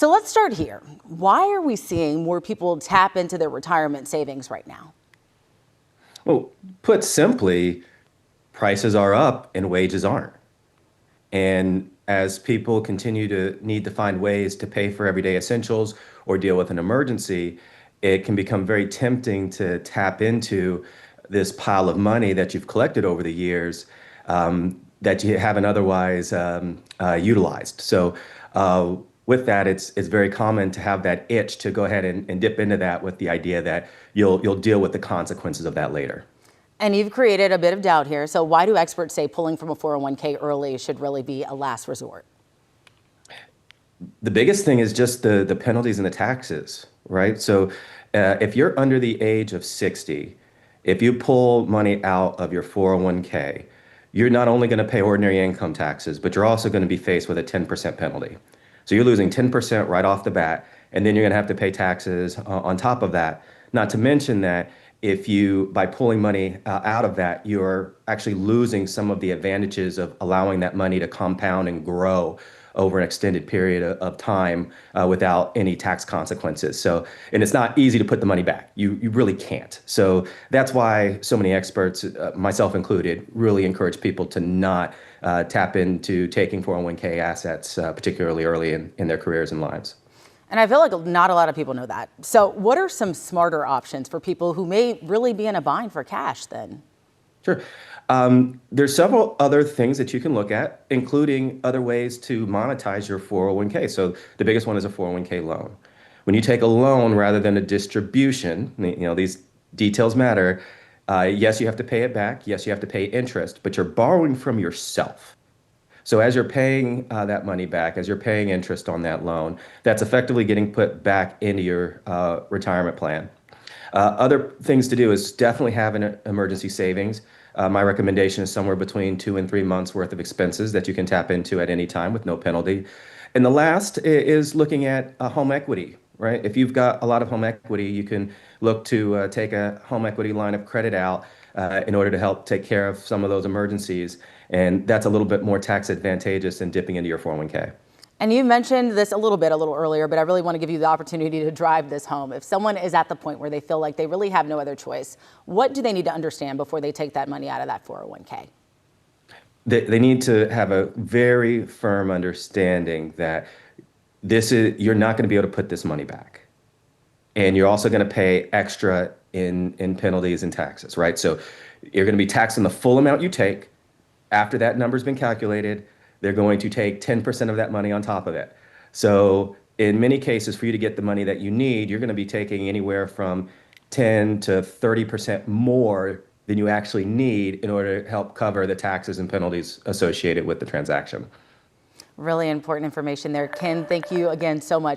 So let's start here. Why are we seeing more people tap into their retirement savings right now? Well, put simply, prices are up and wages aren't. And as people continue to need to find ways to pay for everyday essentials or deal with an emergency, it can become very tempting to tap into this pile of money that you've collected over the years that you haven't otherwise utilized. So, with that, it's very common to have that itch to go ahead and dip into that with the idea that you'll deal with the consequences of that later. And you've created a bit of doubt here. So why do experts say pulling from a 401k early should really be a last resort? The biggest thing is just the penalties and the taxes, right? So if you're under the age of 60, if you pull money out of your 401k, you're not only going to pay ordinary income taxes, but you're also going to be faced with a 10% penalty. So you're losing 10% right off the bat, and then you're going to have to pay taxes on top of that. Not to mention that if you, by pulling money out of that, you're actually losing some of the advantages of allowing that money to compound and grow over an extended period of time without any tax consequences. So, and it's not easy to put the money back. You really can't. So that's why so many experts, myself included, really encourage people to not tap into taking 401k assets, particularly early in their careers and lives. And I feel like not a lot of people know that. So what are some smarter options for people who may really be in a bind for cash then? Sure. There's several other things that you can look at, including other ways to monetize your 401k. So the biggest one is a 401k loan. When you take a loan rather than a distribution, these details matter. Yes, you have to pay it back. Yes, you have to pay interest, but you're borrowing from yourself. So as you're paying that money back, as you're paying interest on that loan, that's effectively getting put back into your retirement plan. Other things to do is definitely have an emergency savings. My recommendation is somewhere between 2 and 3 months worth of expenses that you can tap into at any time with no penalty. And the last is looking at home equity, right? If you've got a lot of home equity, you can look to take a home equity line of credit out in order to help take care of some of those emergencies. And that's a little bit more tax advantageous than dipping into your 401k. And you mentioned this a little earlier, but I really want to give you the opportunity to drive this home. If someone is at the point where they feel like they really have no other choice, what do they need to understand before they take that money out of that 401k? They need to have a very firm understanding that you're not going to be able to put this money back. And you're also going to pay extra in penalties and taxes, right? So you're going to be taxed on the full amount you take. After that number's been calculated, they're going to take 10% of that money on top of it. So in many cases, for you to get the money that you need, you're going to be taking anywhere from 10 to 30% more than you actually need in order to help cover the taxes and penalties associated with the transaction. Really important information there. Ken, thank you again so much.